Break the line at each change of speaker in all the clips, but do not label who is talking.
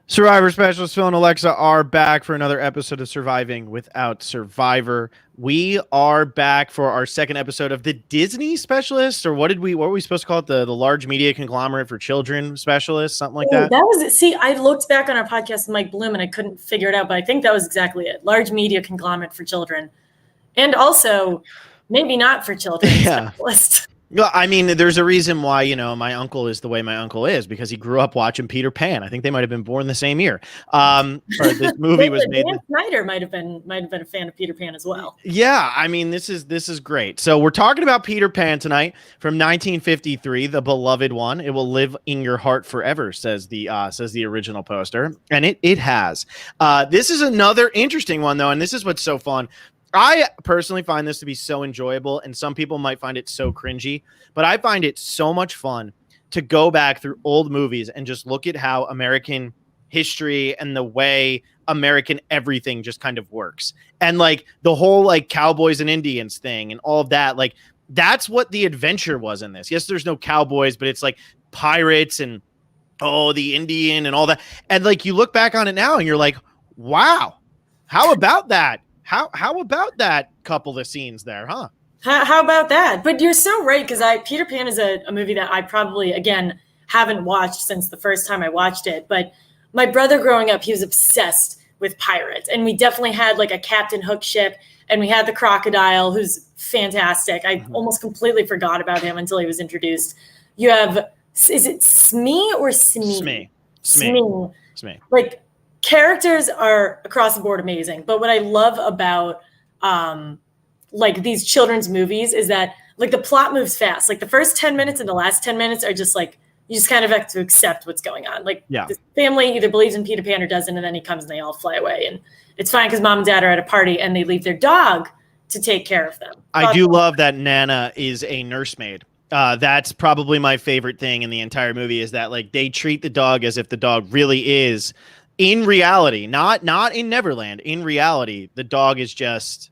Survivor specialist Phil and Alexa are back for another episode of Surviving Without Survivor. We are back for our second episode of the Disney specialist, or what were we supposed to call it? The large media conglomerate for children specialist, something like that.
That was it. See, I looked back on our podcast with Mike Bloom and I couldn't figure it out, but I think that was exactly it. Large media conglomerate for children. And also maybe not for children specialist.
Well, I mean, there's a reason why, my uncle is the way my uncle is, because he grew up watching Peter Pan. I think they might have been born the same year. Or this movie was made.
Dan Snyder might have been a fan of Peter Pan as well.
Yeah, I mean, this is great. So we're talking about Peter Pan tonight from 1953, the beloved one. It will live in your heart forever, says the original poster, and it has. This is another interesting one though, and this is what's so fun. I personally find this to be so enjoyable, and some people might find it so cringy, but I find it so much fun to go back through old movies and just look at how American history and the way American everything just kind of works. And like the whole like cowboys and Indians thing and all of that, like that's what the adventure was in this. Yes, there's no cowboys, but it's like pirates and the Indian and all that. And like you look back on it now and you're like, wow, how about that? How about that couple of scenes there, huh?
How about that? But you're so right, because Peter Pan is a movie that I probably, again, haven't watched since the first time I watched it. But my brother growing up, he was obsessed with pirates. And we definitely had like a Captain Hook ship, and we had the crocodile, who's fantastic. I almost completely forgot about him until he was introduced. You have, is it Smee or Smee?
Smee.
Like, characters are across the board amazing, but what I love about like these children's movies is that like the plot moves fast. Like the first 10 minutes and the last 10 minutes are just like you just kind of have to accept what's going on. Like the family either believes in Peter Pan or doesn't, and then he comes and they all fly away, and it's fine because mom and dad are at a party and they leave their dog to take care of them.
I do love that Nana is a nursemaid. That's probably my favorite thing in the entire movie, is that like they treat the dog as if the dog really is. In reality, not in Neverland. In reality, the dog is just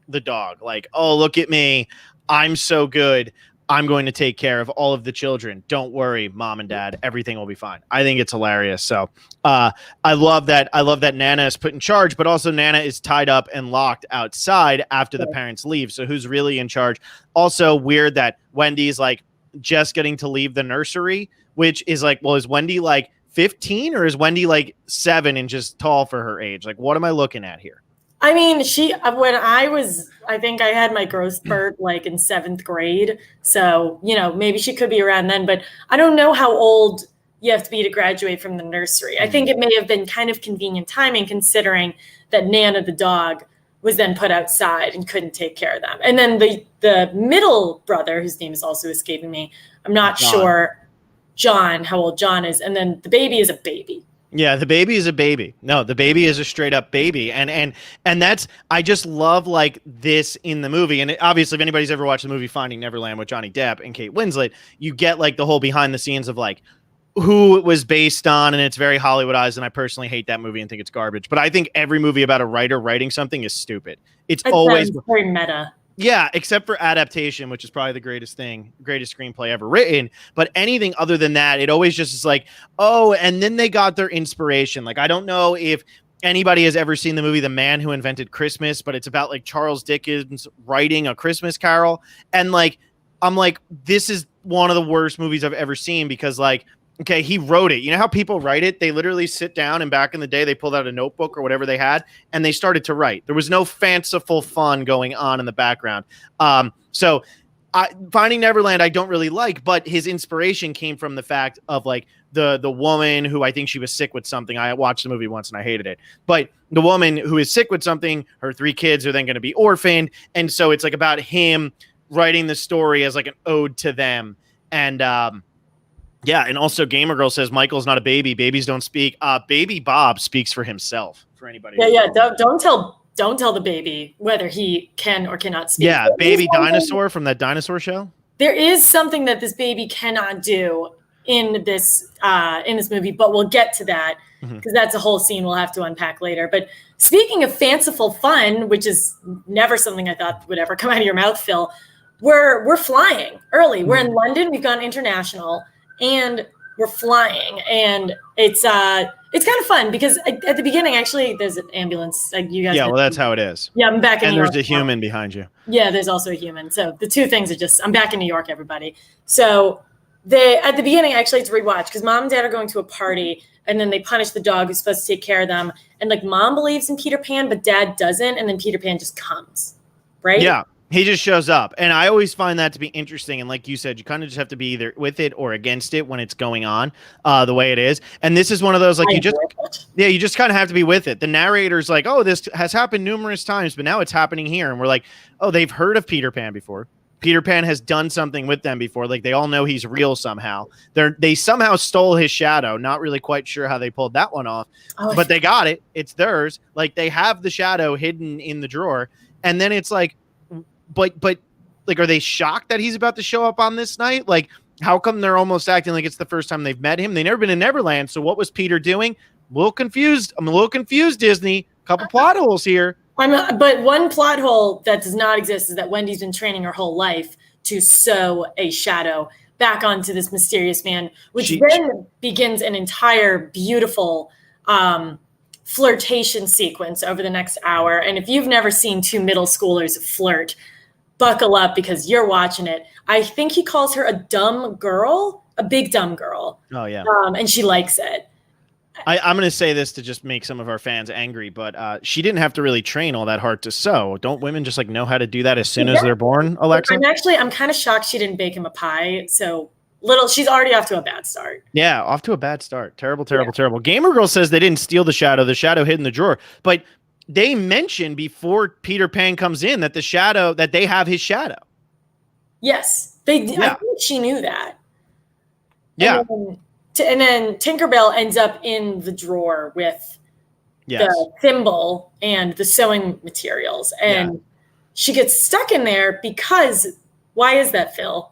the dog. Like, oh, look at me. I'm so good. I'm going to take care of all of the children. Don't worry, mom and dad. Everything will be fine. I think it's hilarious. So I love that. I love that Nana is put in charge, but also Nana is tied up and locked outside after the parents leave. So who's really in charge? Also weird that Wendy's like just getting to leave the nursery, which is like, well, is Wendy like 15 or is Wendy like 7 and just tall for her age? Like, what am I looking at here?
I mean, I think I had my growth spurt like in 7th grade. So, maybe she could be around then, but I don't know how old you have to be to graduate from the nursery. I think it may have been kind of convenient timing considering that Nana the dog was then put outside and couldn't take care of them. And then the middle brother, whose name is also escaping me, I'm not sure John, how old John is, and then the baby is a baby.
Yeah, the baby is a baby. No, the baby is a straight up baby. And that's, I just love like this in the movie. And obviously, if anybody's ever watched the movie Finding Neverland with Johnny Depp and Kate Winslet, you get like the whole behind the scenes of like who it was based on, and it's very Hollywoodized. And I personally hate that movie and think it's garbage. But I think every movie about a writer writing something is stupid. It's always
very meta.
Yeah, except for Adaptation, which is probably the greatest screenplay ever written. But anything other than that, it always just is like, oh, and then they got their inspiration. Like, I don't know if anybody has ever seen the movie The Man Who Invented Christmas, but it's about like Charles Dickens writing A Christmas Carol. And like, I'm like, this is one of the worst movies I've ever seen because like, okay, he wrote it. You know how people write it? They literally sit down and back in the day, they pulled out a notebook or whatever they had and they started to write. There was no fanciful fun going on in the background. So Finding Neverland, I don't really like, but his inspiration came from the fact of like the woman who I think she was sick with something. I watched the movie once and I hated it, but the woman who is sick with something, her 3 kids are then going to be orphaned. And so it's like about him writing the story as like an ode to them. And, yeah, and also Gamer Girl says Michael's not a baby. Babies don't speak. Baby Bob speaks for himself. For anybody.
Yeah. Don't tell the baby whether he can or cannot speak.
Yeah, Baby Dinosaur from that dinosaur show.
There is something that this baby cannot do in this movie, but we'll get to that because that's a whole scene we'll have to unpack later. But speaking of fanciful fun, which is never something I thought would ever come out of your mouth, Phil, we're flying early. We're in London. We've gone international. And we're flying, and it's It's kind of fun because at the beginning, actually, there's an ambulance. Like you guys.
Yeah, well, that's how it is.
Yeah, I'm back in
And
New York.
there's a human behind you.
Yeah, there's also a human. So the two things are just, I'm back in New York, everybody. So they, at the beginning, actually, it's rewatch because mom and dad are going to a party and then they punish the dog who's supposed to take care of them. And like mom believes in Peter Pan, but dad doesn't. And then Peter Pan just comes, right?
Yeah. He just shows up. And I always find that to be interesting. And like you said, you kind of just have to be either with it or against it when it's going on the way it is. And this is one of those, like, you just kind of have to be with it. The narrator's like, oh, this has happened numerous times, but now it's happening here. And we're like, oh, they've heard of Peter Pan before. Peter Pan has done something with them before. Like, they all know he's real somehow. They somehow stole his shadow. Not really quite sure how they pulled that one off, but they got it. It's theirs. Like, they have the shadow hidden in the drawer. And then it's like, but like, are they shocked that he's about to show up on this night? Like, how come they're almost acting like it's the first time they've met him? They've never been in Neverland. So what was Peter doing? I'm a little confused, Disney. Couple plot holes here.
But one plot hole that does not exist is that Wendy's been training her whole life to sew a shadow back onto this mysterious man, which then begins an entire beautiful flirtation sequence over the next hour. And if you've never seen two middle schoolers flirt, buckle up because you're watching it. I think he calls her a dumb girl, a big dumb girl.
Oh, yeah.
And she likes it.
I'm going to say this to just make some of our fans angry, but she didn't have to really train all that hard to sew. Don't women just like know how to do that as soon as they're born, Alexa?
I'm kind of shocked she didn't bake him a pie. So she's already off to a bad start.
Yeah, off to a bad start. Terrible. Gamer Girl says they didn't steal the shadow hid in the drawer, but they mentioned before Peter Pan comes in that they have his shadow.
Yes, I think she knew that.
Yeah.
And then Tinkerbell ends up in the drawer with the thimble and the sewing materials. And she gets stuck in there because, why is that, Phil?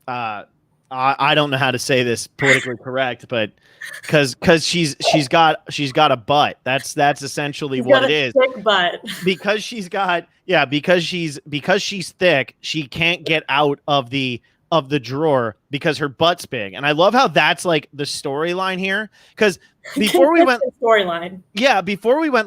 I don't know how to say this politically correct, but because she's got a butt. That's essentially what it is.
Thick butt.
Because she's thick, she can't get out of the drawer because her butt's big. And I love how that's like the storyline here. Because before we went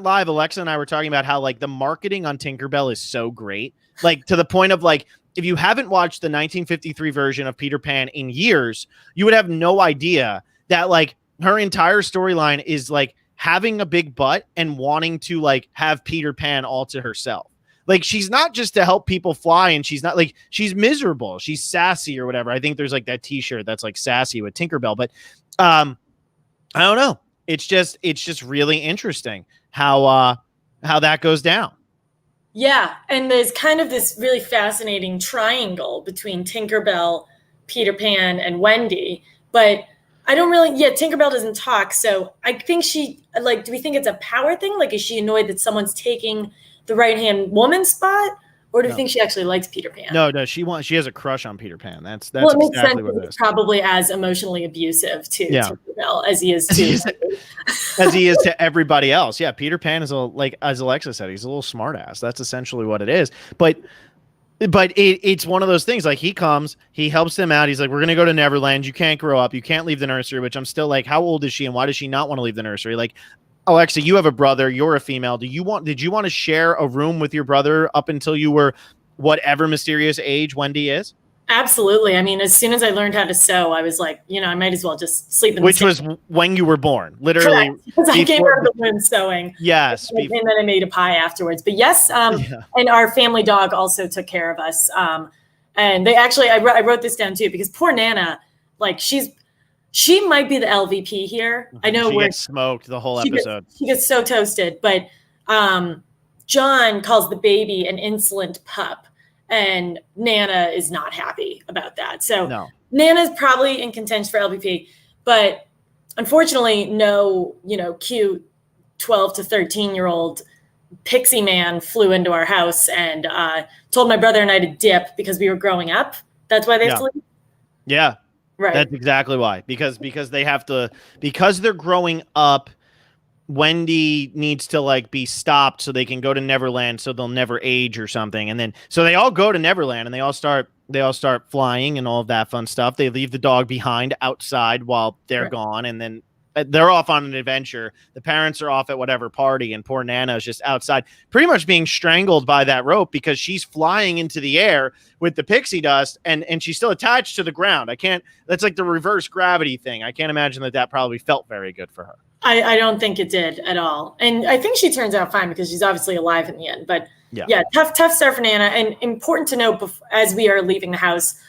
live, Alexa and I were talking about how like the marketing on Tinkerbell is so great. Like to the point of like, if you haven't watched the 1953 version of Peter Pan in years, you would have no idea that like her entire storyline is like having a big butt and wanting to like have Peter Pan all to herself. Like, she's not just to help people fly, and she's not like, she's miserable. She's sassy or whatever. I think there's like that t-shirt that's like sassy with Tinkerbell, but I don't know. It's just really interesting how that goes down.
Yeah, and there's kind of this really fascinating triangle between Tinkerbell, Peter Pan, and Wendy. But I don't really, Tinkerbell doesn't talk. So I think do we think it's a power thing? Like, is she annoyed that someone's taking the right-hand woman spot? Or do you think she actually likes Peter Pan?
No, she has a crush on Peter Pan. That's
well, it makes
exactly
sense.
What it is.
Probably as emotionally abusive to Tinkerbell as he is to
as he is to everybody else. Yeah, Peter Pan is as Alexa said, he's a little smartass. That's essentially what it is. But it's one of those things. Like, he comes, he helps them out. He's like, we're gonna go to Neverland. You can't grow up. You can't leave the nursery. Which I'm still like, how old is she, and why does she not want to leave the nursery? Like, Alexa, you have a brother. You're a female. Did you want to share a room with your brother up until you were whatever mysterious age Wendy is?
Absolutely. I mean, as soon as I learned how to sew, I was like, I might as well just sleep in the
same. Which was when you were born, literally.
Because I came out of the womb sewing.
Yes.
And then I made a pie afterwards. But yes, and our family dog also took care of us. And they actually, I wrote this down too, because poor Nana, like she might be the LVP here. I know
she gets smoked the whole episode.
She gets so toasted. But John calls the baby an insolent pup, and Nana is not happy about that. So Nana's probably in contention for LVP, but unfortunately, no, cute 12 to 13-year-old pixie man flew into our house and told my brother and I to dip because we were growing up. That's why they flew.
Yeah.
Right.
That's exactly why. Because they have to, because they're growing up, Wendy needs to like be stopped so they can go to Neverland so they'll never age or something. And then so they all go to Neverland and they all start flying and all of that fun stuff. They leave the dog behind outside while they're gone, and then they're off on an adventure. The parents are off at whatever party, and poor Nana is just outside, pretty much being strangled by that rope because she's flying into the air with the pixie dust, and she's still attached to the ground. That's like the reverse gravity thing. I can't imagine that probably felt very good for her.
I don't think it did at all. And I think she turns out fine because she's obviously alive in the end. But yeah, tough start for Nana. And important to note, as we are leaving the house,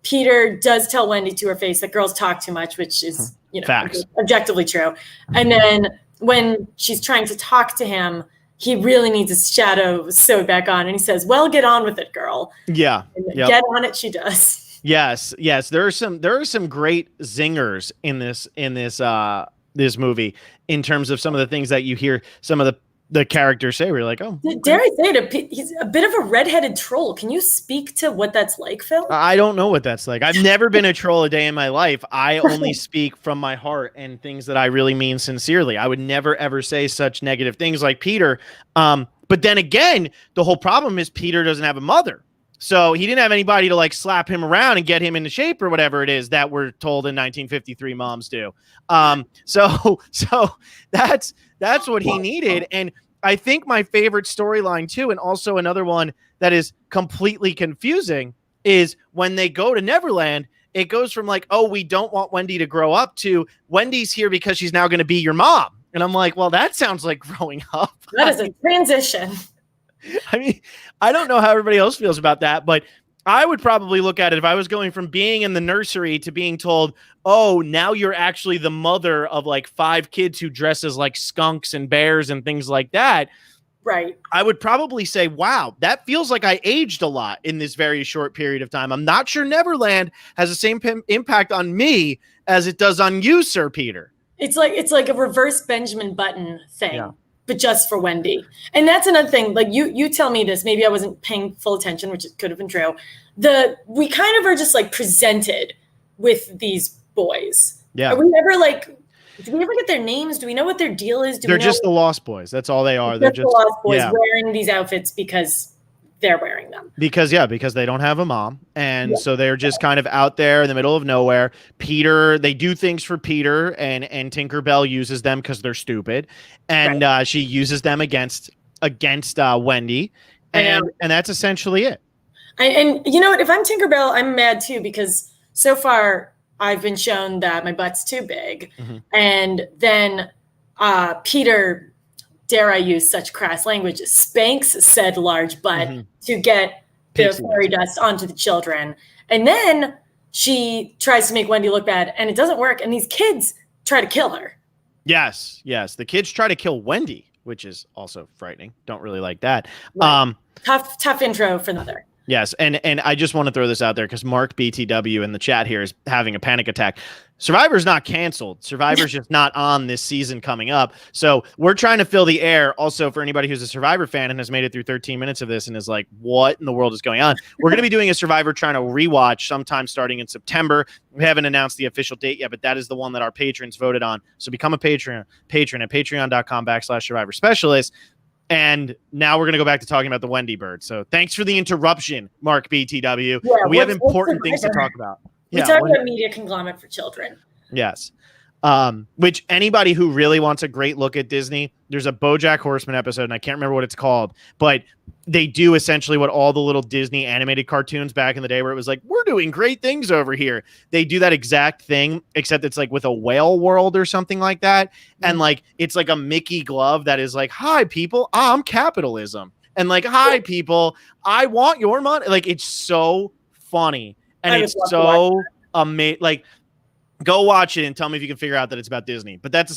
Peter does tell Wendy to her face that girls talk too much, which is,
facts.
Objectively true. And then when she's trying to talk to him, he really needs his shadow sewed back on. And he says, well, get on with it, girl.
Yeah.
Yep. Get on it. She does.
Yes. There are some great zingers in this movie in terms of some of the things that you hear some of the characters say. We're like, oh,
dare I say it? He's a bit of a redheaded troll. Can you speak to what that's like, Phil?
I don't know what that's like. I've never been a troll a day in my life. I only speak from my heart and things that I really mean sincerely. I would never, ever say such negative things like Peter. But then again, the whole problem is Peter doesn't have a mother. So he didn't have anybody to like slap him around and get him into shape or whatever it is that we're told in 1953 moms do. So that's what he needed. And I think my favorite storyline too, and also another one that is completely confusing, is when they go to Neverland, it goes from like, oh, we don't want Wendy to grow up to Wendy's here because she's now going to be your mom. And I'm like, well, that sounds like growing up.
That is a transition.
I mean, I don't know how everybody else feels about that, but I would probably look at it if I was going from being in the nursery to being told, oh, now you're actually the mother of like 5 kids who dress as like skunks and bears and things like that.
Right.
I would probably say, wow, that feels like I aged a lot in this very short period of time. I'm not sure Neverland has the same impact on me as it does on you, Sir Peter.
It's like a reverse Benjamin Button thing, but just for Wendy. And that's another thing. Like you tell me this, maybe I wasn't paying full attention, which could have been true. We kind of are just like presented with these boys.
Yeah.
Are we ever like, do we ever get their names? Do we know what their deal is?
They're just the Lost Boys. That's all they are.
They're just the Lost Boys wearing these outfits because they're wearing them.
Because they don't have a mom. And so they're just kind of out there in the middle of nowhere. Peter, they do things for Peter, and Tinkerbell uses them because they're stupid. And she uses them against Wendy. And that's essentially it.
And you know what? If I'm Tinkerbell, I'm mad too, because so far I've been shown that my butt's too big. Mm-hmm. And then Peter, dare I use such crass language, spanks said large butt to get the fairy dust onto the children. And then she tries to make Wendy look bad, and it doesn't work. And these kids try to kill her. Yes.
The kids try to kill Wendy, which is also frightening. Don't really like that.
Right. Tough intro for another.
Yes, and I just want to throw this out there because Mark BTW in the chat here is having a panic attack. Survivor's not canceled. Survivor's just not on this season coming up. So we're trying to fill the air. Also, for anybody who's a Survivor fan and has made it through 13 minutes of this and is like, what in the world is going on? We're going to be doing a Survivor trying to rewatch sometime starting in September. We haven't announced the official date yet, but that is the one that our patrons voted on. So become a patron at patreon.com/Survivor Specialist. And now we're going to go back to talking about the Wendy bird. So thanks for the interruption, Mark BTW.
Yeah,
we have important things to talk about.
We talk about media conglomerate for children.
Yes. Which anybody who really wants a great look at Disney, there's a BoJack Horseman episode, and I can't remember what it's called, but they do essentially what all the little Disney animated cartoons back in the day where it was like, we're doing great things over here. They do that exact thing, except it's like with a whale world or something like that. And like, it's like a Mickey glove that is like, hi people, I'm capitalism. And like, hi people, I want your money. Like, it's so funny. And it's so amazing. Like, go watch it and tell me if you can figure out that it's about Disney. But that's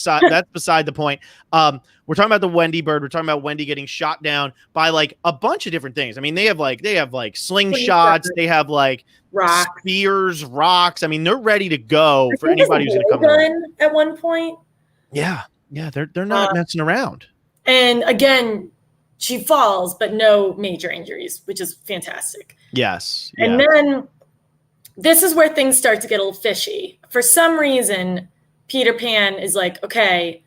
beside the point. We're talking about the Wendy bird. We're talking about Wendy getting shot down by like a bunch of different things. I mean, they have like slingshots. They have like spears, rocks. I mean, they're ready to go for anybody who's going to come in.
At one point.
Yeah, they're not messing around.
And again, she falls, but no major injuries, which is fantastic.
Yes.
And then this is where things start to get a little fishy. For some reason, Peter Pan is like, okay,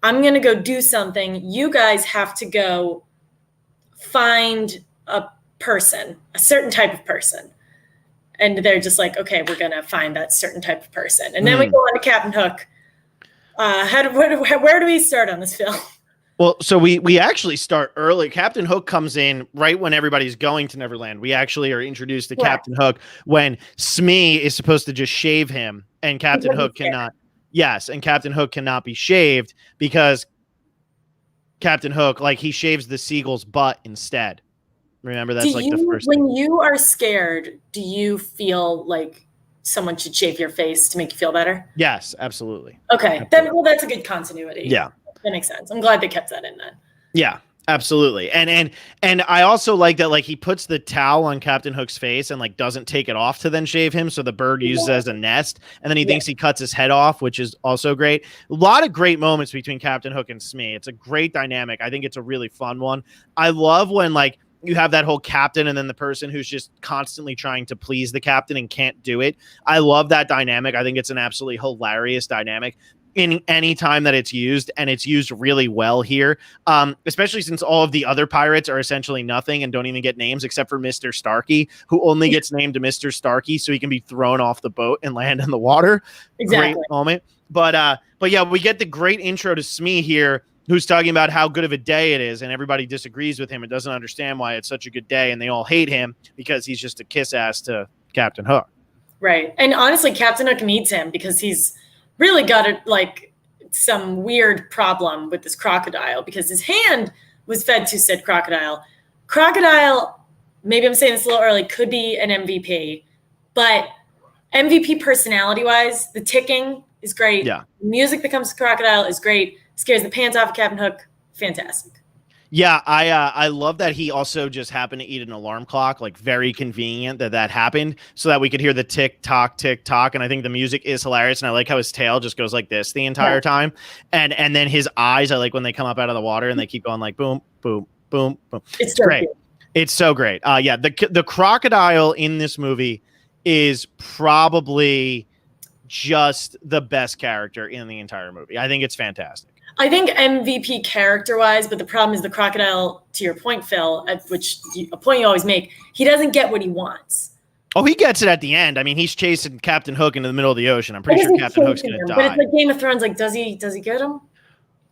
I'm going to go do something. You guys have to go find a person, a certain type of person. And they're just like, okay, we're going to find that certain type of person. And then we go on to Captain Hook, Where do we start on this film?
Well, so we actually start early. Captain Hook comes in right when everybody's going to Neverland. We actually are introduced to Captain Hook when Smee is supposed to just shave him, and Captain Hook cannot. Yes, and Captain Hook cannot be shaved because Captain Hook, like, he shaves the seagull's butt instead. Remember, that's the first
when
thing.
you are scared, do you feel like someone should shave your face to make you feel better?
Yes, absolutely.
Okay, then that's a good continuity.
Yeah.
That makes sense. I'm glad they kept that in then.
Yeah, absolutely. And I also like that, like, he puts the towel on Captain Hook's face and, like, doesn't take it off to then shave him, so the bird uses it as a nest, and then he thinks he cuts his head off, which is also great. A lot of great moments between Captain Hook and Smee. It's a great dynamic. I think it's a really fun one. I love when, like, you have that whole captain and then the person who's just constantly trying to please the captain and can't do it. I love that dynamic. I think it's an absolutely hilarious dynamic in any time that it's used, and it's used really well here, especially since all of the other pirates are essentially nothing and don't even get names except for Mr. Starkey, who only gets named Mr. Starkey so he can be thrown off the boat and land in the water.
Exactly.
Great moment. But yeah, we get the great intro to Smee here, who's talking about how good of a day it is, and everybody disagrees with him and doesn't understand why it's such a good day, and they all hate him because he's just a kiss ass to Captain Hook.
Right. And honestly, Captain Hook needs him because he's really got some weird problem with this crocodile, because his hand was fed to said crocodile. Crocodile, maybe I'm saying this a little early, could be an MVP, but MVP personality-wise, the ticking is great.
Yeah.
The music that comes to crocodile is great. Scares the pants off of Captain Hook. Fantastic.
Yeah, I love that he also just happened to eat an alarm clock, like, very convenient that happened so that we could hear the tick tock, and I think the music is hilarious, and I like how his tail just goes like this the entire time, and then his eyes, I like when they come up out of the water and they keep going like boom, boom, boom, boom. It's great. Cute. It's so great. Yeah, the crocodile in this movie is probably just the best character in the entire movie. I think it's fantastic.
I think MVP character-wise, but the problem is the crocodile, to your point, Phil, a point you always make, he doesn't get what he wants.
Oh, he gets it at the end. I mean, he's chasing Captain Hook into the middle of the ocean. I'm pretty sure Captain Hook's going to die.
But it's like Game of Thrones, like, does he get him?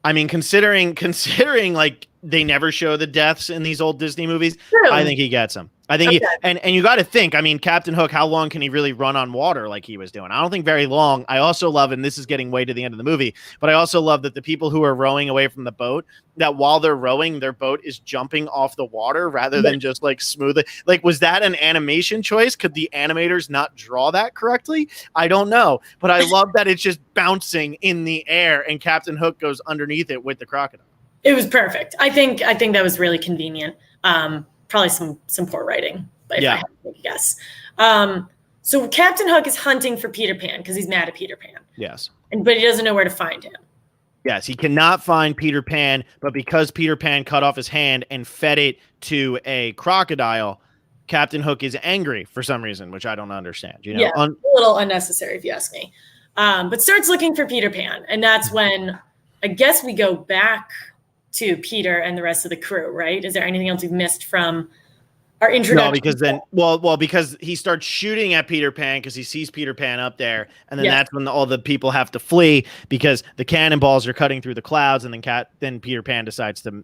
I mean, considering like they never show the deaths in these old Disney movies, True. I think he gets them. I think and you got to think, I mean, Captain Hook, how long can he really run on water like he was doing? I don't think very long. I also love, and this is getting way to the end of the movie, but I also love that the people who are rowing away from the boat, that while they're rowing, their boat is jumping off the water rather than just like smoothly. Like, was that an animation choice? Could the animators not draw that correctly? I don't know, but I love that it's just bouncing in the air and Captain Hook goes underneath it with the crocodile.
It was perfect. I think that was really convenient. Probably some poor writing, but if I had to make a guess. So Captain Hook is hunting for Peter Pan because he's mad at Peter Pan.
Yes.
But he doesn't know where to find him.
Yes, he cannot find Peter Pan, but because Peter Pan cut off his hand and fed it to a crocodile, Captain Hook is angry for some reason, which I don't understand. You know,
yeah, a little unnecessary if you ask me. But starts looking for Peter Pan, and that's when I guess we go back to Peter and the rest of the crew, right? Is there anything else we've missed from our introduction?
No, because then, well, because he starts shooting at Peter Pan because he sees Peter Pan up there, and then that's when all the people have to flee because the cannonballs are cutting through the clouds, and then Peter Pan decides to,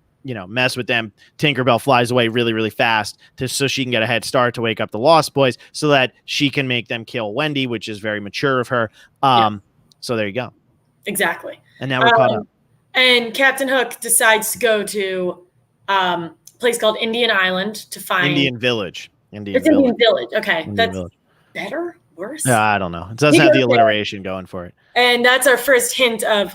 mess with them. Tinkerbell flies away really, really fast so she can get a head start to wake up the Lost Boys so that she can make them kill Wendy, which is very mature of her. So there you go.
Exactly.
And now we're caught up.
And Captain Hook decides to go to a place called Indian Island to find
Indian Village.
Indian Village. Okay, that's better, worse.
I don't know. It doesn't have the alliteration going for it.
And that's our first hint of,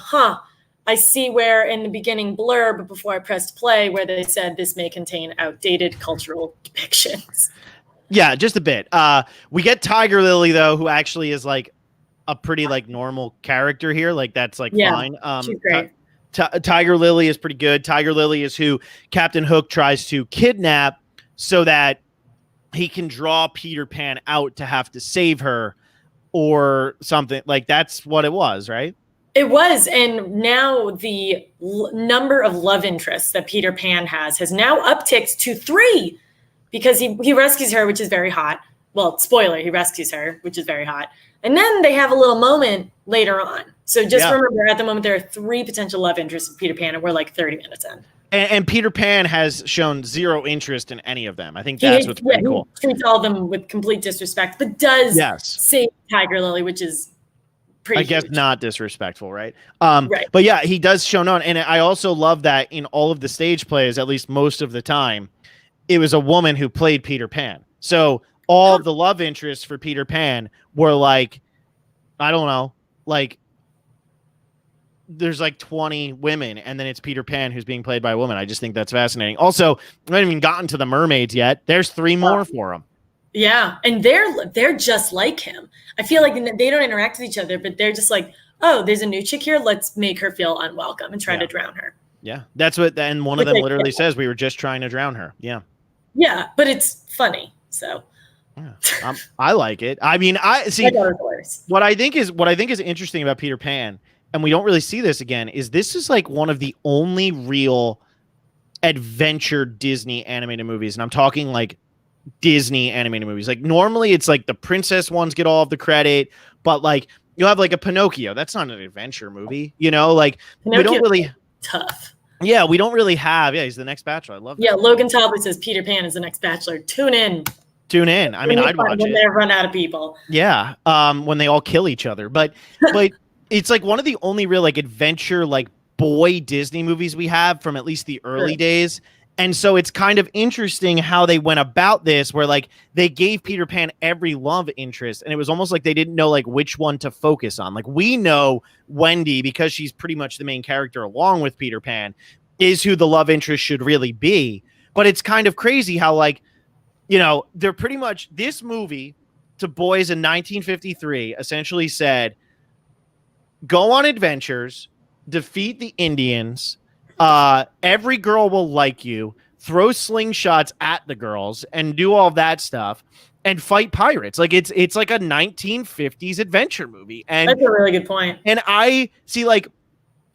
I see where in the beginning blurb before I pressed play where they said this may contain outdated cultural depictions.
Yeah, just a bit. We get Tiger Lily though, who actually is like a pretty like normal character here. Like that's like fine.
She's great.
Tiger Lily is pretty good. Tiger Lily is who Captain Hook tries to kidnap so that he can draw Peter Pan out to have to save her or something. Like that's what it was, right?
It was. And now the number of love interests that Peter Pan has now upticked to 3 because he rescues her, which is very hot. well, spoiler, he rescues her, which is very hot. And then they have a little moment later on. So just remember, at the moment, there are 3 potential love interests of Peter Pan, and we're like 30 minutes in.
And Peter Pan has shown zero interest in any of them. I think that's what's pretty cool.
He treats all of them with complete disrespect, but does save Tiger Lily, which is pretty huge.
Guess not disrespectful, right? Right. But yeah, he does show on. And I also love that in all of the stage plays, at least most of the time, it was a woman who played Peter Pan. So all of the love interests for Peter Pan were like, I don't know, like there's like 20 women, and then it's Peter Pan who's being played by a woman. I just think that's fascinating. Also, we haven't even gotten to the mermaids yet. There's 3 more for them.
Yeah, and they're just like him. I feel like they don't interact with each other, but they're just like, oh, there's a new chick here. Let's make her feel unwelcome and try to drown her.
Yeah, that's what. And one of them literally says, "We were just trying to drown her." Yeah.
Yeah, but it's funny. So.
Yeah, I like it. I mean, I see what I think is interesting about Peter Pan, and we don't really see this again, is this is like one of the only real adventure Disney animated movies. And I'm talking like Disney animated movies. Like normally it's like the princess ones get all of the credit, but like you'll have like a Pinocchio. That's not an adventure movie, you know, like we don't really
tough.
Yeah, we don't really have. Yeah, he's the next Bachelor. I love that.
Yeah, Logan Talbot says Peter Pan is the next Bachelor. Tune in.
I mean, I'd watch it.
When they run out of people.
Yeah, when they all kill each other. But it's like one of the only real like adventure like boy Disney movies we have from at least the early days. And so it's kind of interesting how they went about this, where like they gave Peter Pan every love interest, and it was almost like they didn't know like which one to focus on. Like we know Wendy, because she's pretty much the main character along with Peter Pan, is who the love interest should really be. But it's kind of crazy how like, you know, they're pretty much, this movie to boys in 1953 essentially said, go on adventures, defeat the Indians, every girl will like you, throw slingshots at the girls and do all that stuff and fight pirates. Like it's like a 1950s adventure movie. And
that's a really good point.
And I see like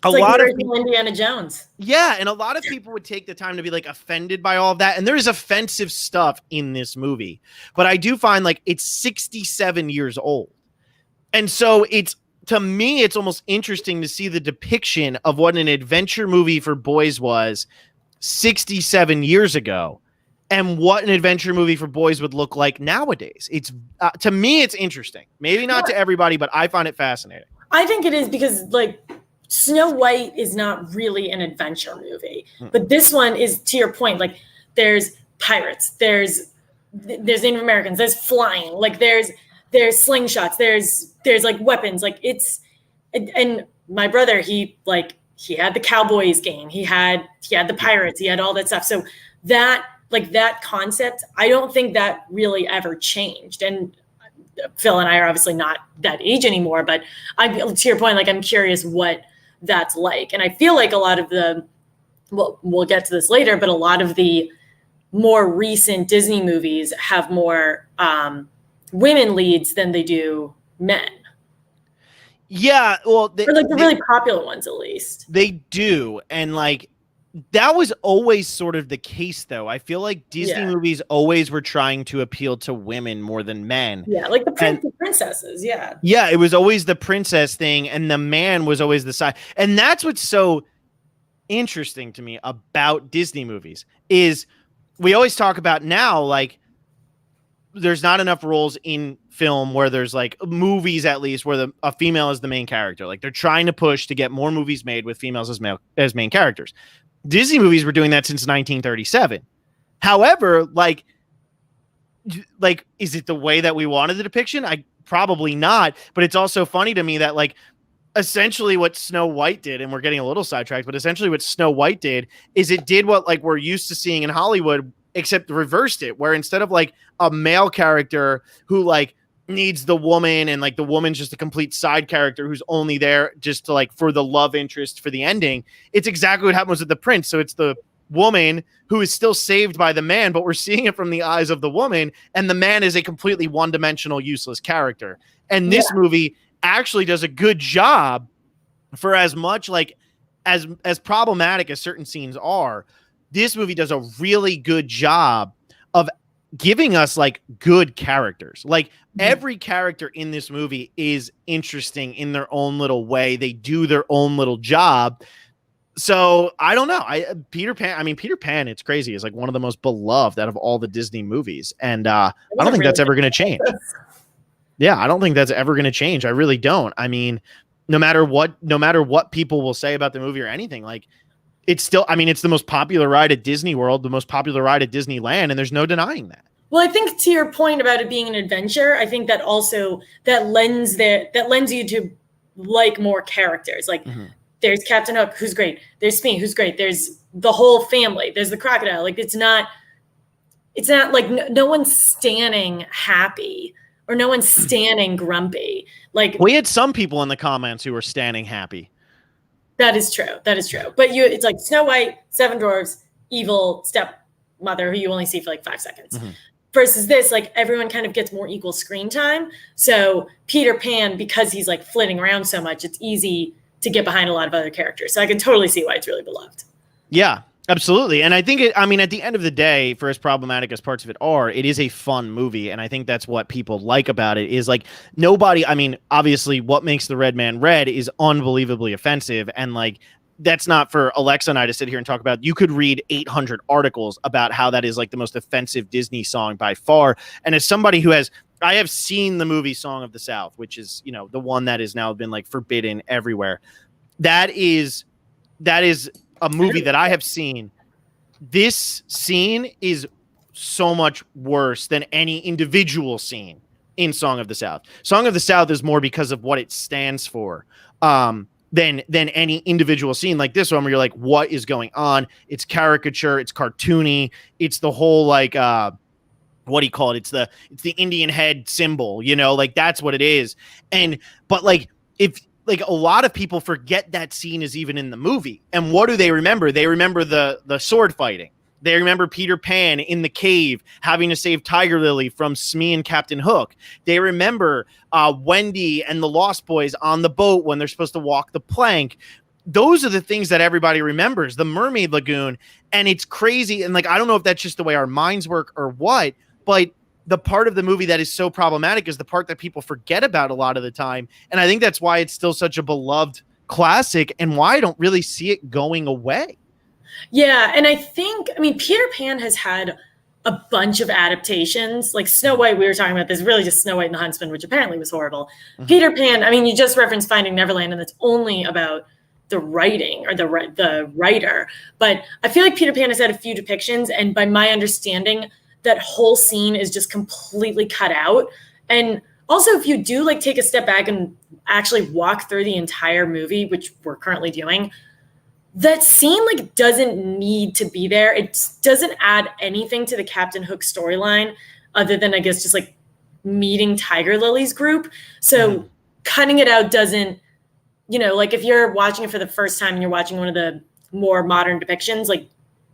it's a lot of people, Indiana Jones.
Yeah, and a lot of people would take the time to be like offended by all of that, and there is offensive stuff in this movie. But I do find like it's 67 years old. And so it's, to me, it's almost interesting to see the depiction of what an adventure movie for boys was 67 years ago and what an adventure movie for boys would look like nowadays. It's to me, it's interesting. Maybe not to everybody, but I find it fascinating.
I think it is because like Snow White is not really an adventure movie, but this one is, to your point, like there's pirates, there's Native Americans, there's flying, like there's slingshots, there's like weapons, like it's, and my brother, he had the Cowboys game, he had the pirates, he had all that stuff. So that, like that concept, I don't think that really ever changed. And Phil and I are obviously not that age anymore, but to your point, like I'm curious what that's like. And I feel like a lot of we'll get to this later, but a lot of the more recent Disney movies have more women leads than they do men.
Yeah, well,
or like the really popular ones, at least.
They do, and like that was always sort of the case, though. I feel like Disney movies always were trying to appeal to women more than men.
Yeah, like the princesses. Yeah.
Yeah, it was always the princess thing, and the man was always the side. And that's what's so interesting to me about Disney movies is we always talk about now, like, there's not enough roles in film where there's like movies, at least, where a female is the main character. Like they're trying to push to get more movies made with females as main characters. Disney movies were doing that since 1937. However, like, is it the way that we wanted the depiction? Probably not. But it's also funny to me that like essentially what Snow White did, and we're getting a little sidetracked, but essentially what Snow White did is it did what like we're used to seeing in Hollywood, except reversed it, where instead of like a male character who like needs the woman and like the woman's just a complete side character who's only there just to like for the love interest for the ending, it's exactly what happens with the prince. So it's the woman who is still saved by the man, but we're seeing it from the eyes of the woman, and the man is a completely one-dimensional, useless character. And this movie actually does a good job, for as much like as problematic as certain scenes are, this movie does a really good job of giving us like good characters. Like every character in this movie is interesting in their own little way. They do their own little job. So I don't know. Peter Pan, it's crazy, is like one of the most beloved out of all the Disney movies. And I don't think that's ever going to change. Yeah, I don't think that's ever going to change. I really don't. I mean, no matter what people will say about the movie or anything, like it's still, I mean, it's the most popular ride at Disney World, the most popular ride at Disneyland, and there's no denying that.
Well, I think to your point about it being an adventure, I think that also that lends you to like more characters. Like there's Captain Hook, who's great. There's Smee, who's great. There's the whole family. There's the crocodile. Like it's not like no one's standing happy or no one's standing grumpy. Like
we had some people in the comments who were standing happy.
That is true. But it's like Snow White, Seven Dwarfs, evil stepmother who you only see for like 5 seconds. Versus this, like everyone kind of gets more equal screen time. So Peter Pan, because he's like flitting around so much, it's easy to get behind a lot of other characters. So I can totally see why it's really beloved. Yeah,
absolutely. And I think at the end of the day, for as problematic as parts of it are, it is a fun movie. And I think that's what people like about it is like obviously what makes the red man red is unbelievably offensive. And like, that's not for Alexa and I to sit here and talk about. You could read 800 articles about how that is like the most offensive Disney song by far. And as somebody who I have seen the movie Song of the South, which is, the one that has now been like forbidden everywhere. That is a movie that I have seen. This scene is so much worse than any individual scene in Song of the South. Song of the South is more because of what it stands for. Than any individual scene like this one where you're like, what is going on? It's caricature, it's cartoony, it's the whole like what do you call it? It's the Indian head symbol, like that's what it is. But like if like a lot of people forget that scene is even in the movie. And what do they remember? They remember the sword fighting. They remember Peter Pan in the cave having to save Tiger Lily from Smee and Captain Hook. They remember Wendy and the Lost Boys on the boat when they're supposed to walk the plank. Those are the things that everybody remembers, the Mermaid Lagoon. And it's crazy. And like, I don't know if that's just the way our minds work or what, but the part of the movie that is so problematic is the part that people forget about a lot of the time. And I think that's why it's still such a beloved classic and why I don't really see it going away.
Yeah, and I think, Peter Pan has had a bunch of adaptations. Like Snow White, we were talking about this, really just Snow White and the Huntsman, which apparently was horrible. Peter Pan, you just referenced Finding Neverland, and that's only about the writing or the writer. But I feel like Peter Pan has had a few depictions, and by my understanding, that whole scene is just completely cut out. And also, if you do like take a step back and actually walk through the entire movie, which we're currently doing, that scene like doesn't need to be there. It doesn't add anything to the Captain Hook storyline other than I guess just like meeting Tiger Lily's group. So cutting it out doesn't, like if you're watching it for the first time and you're watching one of the more modern depictions, like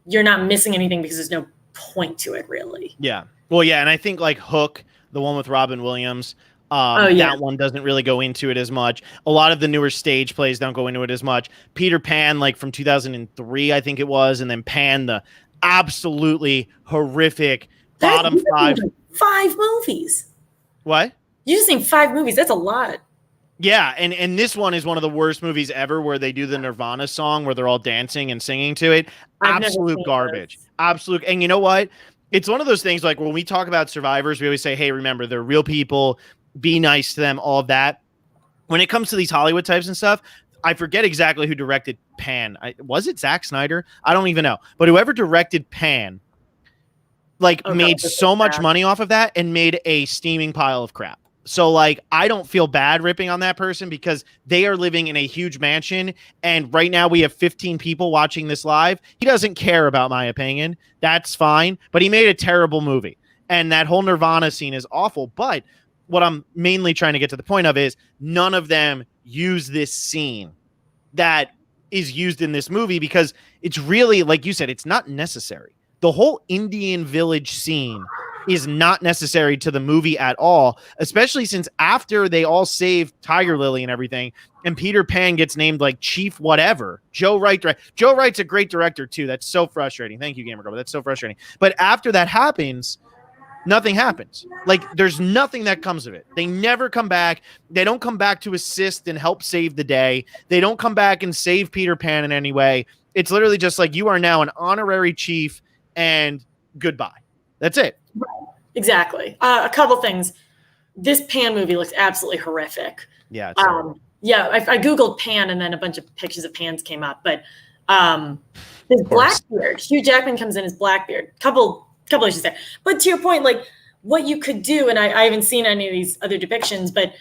you're not missing anything because there's no point to it really.
Yeah. Well, yeah. And I think like Hook, the one with Robin Williams, that one doesn't really go into it as much. A lot of the newer stage plays don't go into it as much. Peter Pan, like from 2003, I think it was, and then Pan, the absolutely horrific bottom 5.
5 movies.
What?
You just named 5 movies. That's a lot.
Yeah, and this one is one of the worst movies ever where they do the Nirvana song where they're all dancing and singing to it. Absolute garbage. Absolute. And you know what? It's one of those things like when we talk about survivors, we always say, hey, remember, they're real people. Be nice to them, all of that. When it comes to these Hollywood types and stuff, I forget exactly who directed Pan. Was it Zack Snyder? I don't even know. But whoever directed Pan, made so much money off of that and made a steaming pile of crap. So, I don't feel bad ripping on that person because they are living in a huge mansion. And right now we have 15 people watching this live. He doesn't care about my opinion. That's fine. But he made a terrible movie. And that whole Nirvana scene is awful. But what I'm mainly trying to get to the point of is none of them use this scene that is used in this movie because it's really, like you said, it's not necessary. The whole Indian village scene is not necessary to the movie at all, especially since after they all save Tiger Lily and everything, and Peter Pan gets named like Chief whatever. Joe Wright's a great director too. That's so frustrating. Thank you, Gamer Girl. That's so frustrating. But after that happens, Nothing happens. Like there's nothing that comes of it. They never come back. They don't come back to assist and help save the day. They don't come back and save Peter Pan in any way. It's literally just like, you are now an honorary chief and goodbye. That's it.
Right. Exactly. A couple things. This Pan movie looks absolutely horrific.
Yeah.
Yeah. I Googled Pan and then a bunch of pictures of Pans came up, but his Blackbeard, Hugh Jackman comes in as Blackbeard. Couple issues there. But to your point, like what you could do, and I haven't seen any of these other depictions, but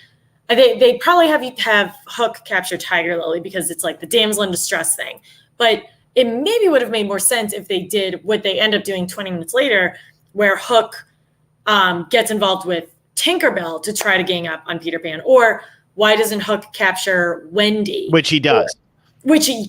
they probably have Hook capture Tiger Lily because it's like the damsel in distress thing. But it maybe would have made more sense if they did what they end up doing 20 minutes later, where Hook gets involved with Tinkerbell to try to gang up on Peter Pan. Or why doesn't Hook capture Wendy?
Which he does.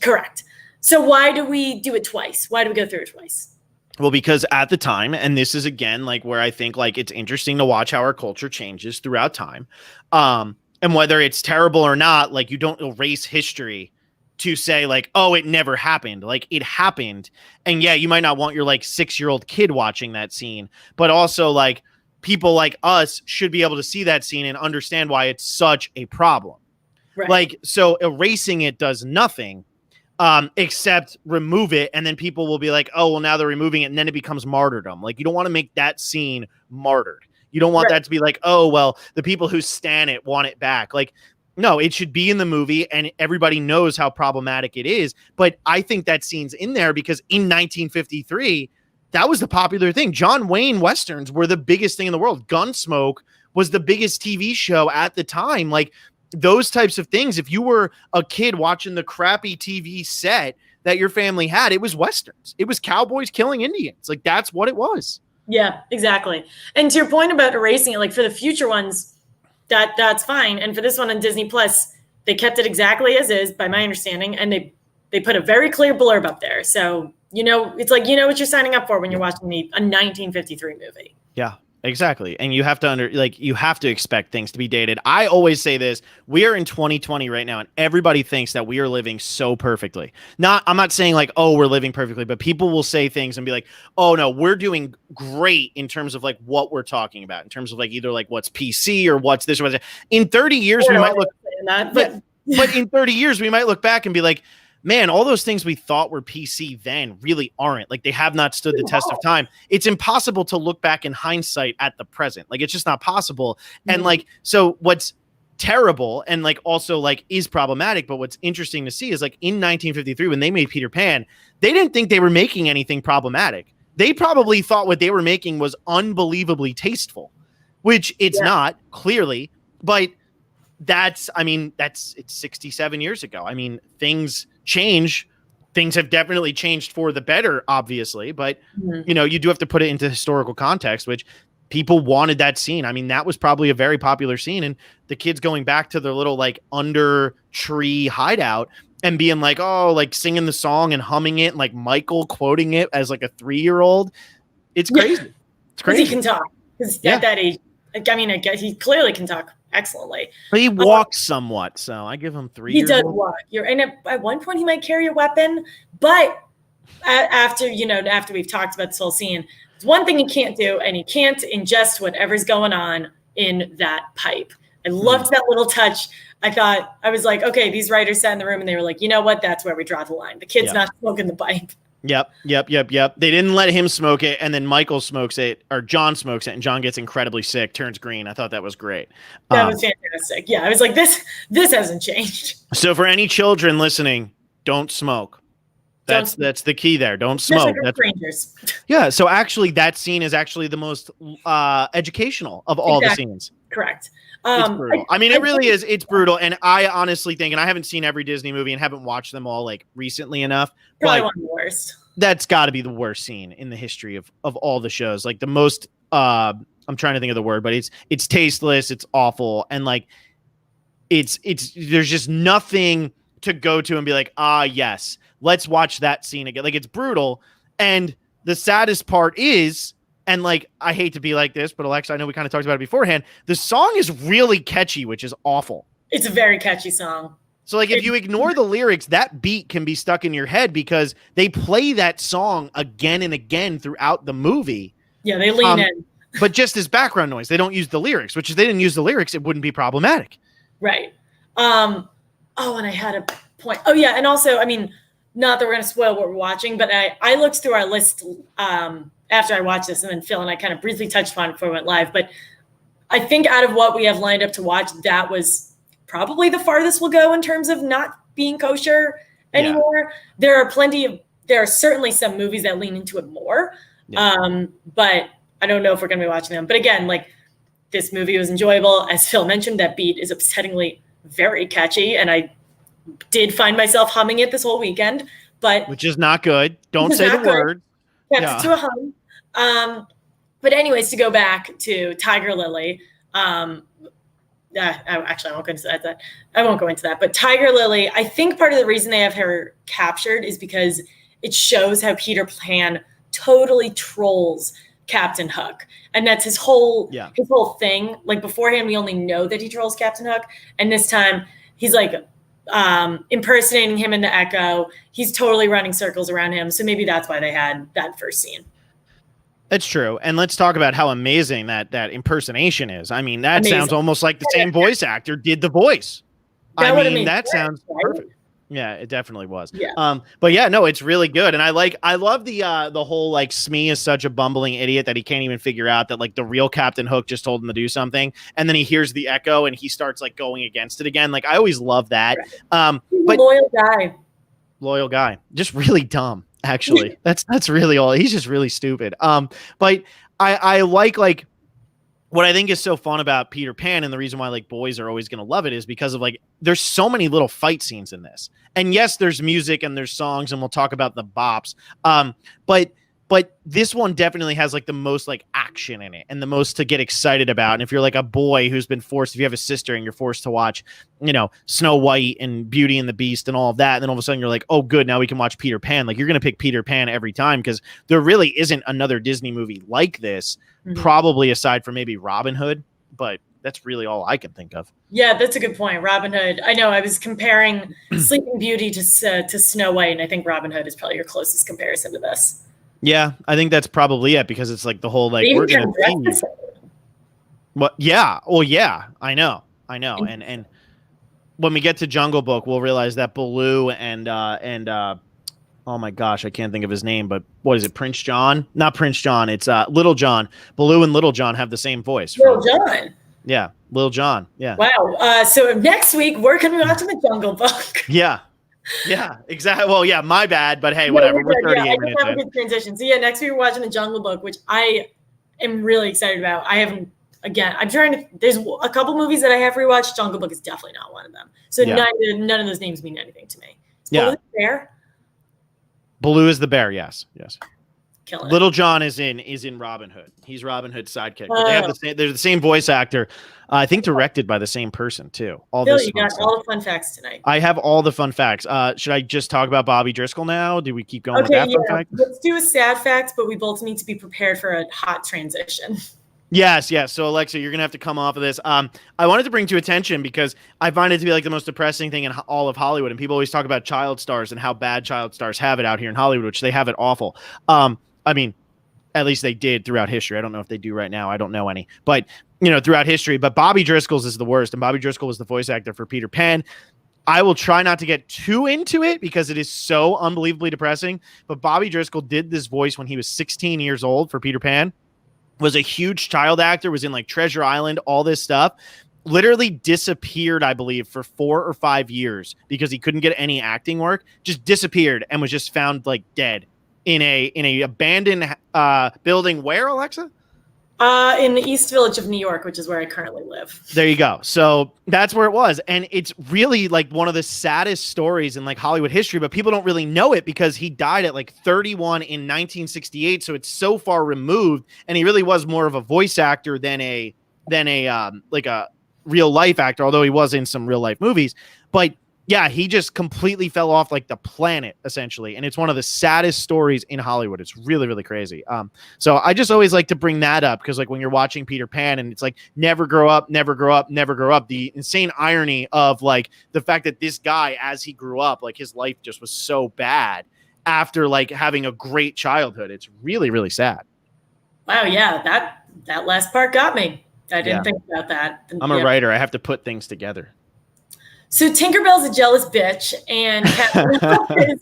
Correct. So why do we do it twice? Why do we go through it twice?
Well, because at the time, and this is again, like where I think like it's interesting to watch how our culture changes throughout time. And whether it's terrible or not, like you don't erase history to say like, oh, it never happened. Like it happened. And yeah, you might not want your like 6-year-old kid watching that scene, but also like people like us should be able to see that scene and understand why it's such a problem. Right. Like, so erasing it does nothing. Except remove it, and then people will be like, oh, well, now they're removing it, and then it becomes martyrdom. Like, you don't want to make that scene martyred. You don't want that to be like, oh, well, the people who stan it want it back. Like, no, it should be in the movie, and everybody knows how problematic it is. But I think that scene's in there because in 1953, that was the popular thing. John Wayne Westerns were the biggest thing in the world. Gunsmoke was the biggest TV show at the time. Like, those types of things, if you were a kid watching the crappy TV set that your family had, it was Westerns. It was cowboys killing Indians. Like, that's what it was.
Yeah, exactly. And to your point about erasing it, like for the future ones, that's fine. And for this one on Disney Plus, they kept it exactly as is, by my understanding, and they put a very clear blurb up there. So, it's like, what you're signing up for when you're watching a 1953 movie.
Yeah. Exactly. And you have to you have to expect things to be dated. I always say this, we are in 2020 right now and everybody thinks that we are living so perfectly. I'm not saying like, oh, we're living perfectly, but people will say things and be like, oh no, we're doing great in terms of like what we're talking about, in terms of like either like what's PC or what's this or what's that. In 30 years, we might look that, but in 30 years, we might look back and be like, man, all those things we thought were PC then really aren't. Like, they have not stood the test of time. It's impossible to look back in hindsight at the present. Like, it's just not possible. Mm-hmm. And like, so what's terrible and like also like is problematic, but what's interesting to see is like in 1953, when they made Peter Pan, they didn't think they were making anything problematic. They probably thought what they were making was unbelievably tasteful, which it's not, clearly, but it's 67 years ago. I mean, things change. Things have definitely changed for the better, obviously, but you do have to put it into historical context, which people wanted that scene. I mean, that was probably a very popular scene, and the kids going back to their little like under tree hideout and being like, oh, like singing the song and humming it, and like Michael quoting it as like a 3-year-old. It's crazy. It's crazy.
He can talk. Because at that age, I mean, I guess he clearly can talk excellently.
But he walks somewhat, so I give him 3 years.
He does walk. And at one point he might carry a weapon, but after we've talked about this whole scene, there's one thing he can't do, and he can't ingest whatever's going on in that pipe. I loved that little touch. I was like, okay, these writers sat in the room and they were like, you know what? That's where we draw the line. The kid's not smoking the pipe.
Yep. They didn't let him smoke it, and then Michael smokes it, or John smokes it, and John gets incredibly sick, turns green. I thought that was great.
That was fantastic. Yeah, I was like, this hasn't changed.
So for any children listening, don't smoke. That's the key there. Don't smoke. That's strangers. Yeah. So actually, that scene is actually the most educational of all the scenes.
Correct.
It's brutal. It really is. It's brutal. And I honestly think, and I haven't seen every Disney movie and haven't watched them all like recently enough.
Probably one of the worst.
That's got to be the worst scene in the history of all the shows. Like the most, I'm trying to think of the word, but it's tasteless. It's awful. And like, it's there's just nothing to go to and be like, yes, let's watch that scene again. Like, it's brutal. And the saddest part is, and like, I hate to be like this, but Alexa, I know we kind of talked about it beforehand. The song is really catchy, which is awful.
It's a very catchy song.
So like, if you ignore the lyrics, that beat can be stuck in your head because they play that song again and again throughout the movie.
Yeah, they lean in.
but just as background noise. They don't use the lyrics, which if they didn't use the lyrics, it wouldn't be problematic.
Right. Oh, and I had a point. Oh, yeah. And also, I mean, not that we're going to spoil what we're watching, but I looked through our list after I watched this, and then Phil and I kind of briefly touched upon it before we went live. But I think out of what we have lined up to watch, that was probably the farthest we'll go in terms of not being kosher anymore. Yeah. There are certainly some movies that lean into it more. Yeah. But I don't know if we're going to be watching them. But again, like, this movie was enjoyable. As Phil mentioned, that beat is upsettingly very catchy, and I did find myself humming it this whole weekend. Which is not good. Don't say the word. Kept it to a hum. But anyways, to go back to Tiger Lily, actually, I won't go into that. I won't go into that. But Tiger Lily, I think part of the reason they have her captured is because it shows how Peter Pan totally trolls Captain Hook. And that's his whole thing. Like, beforehand, we only know that he trolls Captain Hook. And this time, he's like impersonating him in the Echo. He's totally running circles around him. So maybe that's why they had that first scene.
That's true. And let's talk about how amazing that impersonation is. I mean, that sounds almost like the same voice actor did the voice. That sounds perfect. Yeah, it definitely was. Yeah. But yeah, no, it's really good. And I love the whole, like, Smee is such a bumbling idiot that he can't even figure out that, like, the real Captain Hook just told him to do something. And then he hears the echo and he starts, like, going against it again. Like, I always love that. Right.
But
loyal guy, just really dumb. Actually, that's really all. He's just really stupid. But I like what I think is so fun about Peter Pan, and the reason why, like, boys are always going to love it is because of, like, there's so many little fight scenes in this. And yes, there's music and there's songs, and we'll talk about the bops. But this one definitely has, like, the most, like, action in it and the most to get excited about. And if you're, like, a boy who's been forced, if you have a sister and you're forced to watch, you know, Snow White and Beauty and the Beast and all of that, and then all of a sudden you're like, oh, good, now we can watch Peter Pan. Like, you're going to pick Peter Pan every time because there really isn't another Disney movie like this, probably aside from maybe Robin Hood. But that's really all I can think of.
Yeah, that's a good point. Robin Hood. I know I was comparing Sleeping Beauty to Snow White, and I think Robin Hood is probably your closest comparison to this.
Yeah, I think that's probably it because it's like the whole, like, we're gonna see. What? Yeah. Well, yeah. I know. And when we get to Jungle Book, we'll realize that Baloo and oh my gosh, I can't think of his name, but what is it? Prince John? Not Prince John. It's Little John. Baloo and Little John have the same voice.
Little John.
Yeah, Little John. Yeah.
Wow. So next week we're gonna be watching the Jungle Book.
Yeah. Yeah, exactly. Well, yeah, my bad, but hey, whatever. We're 38 minutes in.
Good transition. So yeah, next week we're watching the Jungle Book, which I am really excited about. I'm trying to. There's a couple movies that I have rewatched. Jungle Book is definitely not one of them. So none of those names mean anything to me.
Yeah.
Bear.
Baloo is the bear. Yes.
Killing
Little John is in Robin Hood. He's Robin Hood's sidekick. But they have they're the same voice actor. I think directed by the same person too.
Phil, you got all the fun facts tonight.
I have all the fun facts. Should I just talk about Bobby Driscoll now? Do we keep going with that fun fact?
Let's do a sad fact, but we both need to be prepared for a hot transition.
Yes. So Alexa, you're gonna have to come off of this. I wanted to bring to attention because I find it to be like the most depressing thing in all of Hollywood, and people always talk about child stars and how bad child stars have it out here in Hollywood, which they have it awful. I mean, at least they did throughout history. I don't know if they do right now. I don't know any, but you know, throughout history. But Bobby Driscoll's is the worst, and Bobby Driscoll was the voice actor for Peter Pan. I will try not to get too into it because it is so unbelievably depressing. But Bobby Driscoll did this voice when he was 16 years old for Peter Pan. Was a huge child actor. Was in like Treasure Island, all this stuff. Literally disappeared, I believe, for 4 or 5 years because he couldn't get any acting work. Just disappeared and was just found like dead in a abandoned building. Where, Alexa?
In the East Village of New York, which is where I currently live.
There you go. So that's where it was. And it's really like one of the saddest stories in like Hollywood history, but people don't really know it because he died at like 31 in 1968. So it's so far removed. And he really was more of a voice actor than a like a real life actor, although he was in some real life movies. But yeah, he just completely fell off like the planet, essentially. And it's one of the saddest stories in Hollywood. It's really, really crazy. So I just always like to bring that up because like when you're watching Peter Pan and it's like never grow up, never grow up, never grow up. The insane irony of like the fact that this guy, as he grew up, like his life just was so bad after like having a great childhood. It's really, really sad.
Wow. Yeah. that last part got me. I didn't
Yeah.
think about that.
I'm a writer. I have to put things together.
So Tinkerbell's a jealous bitch, and Captain Hook is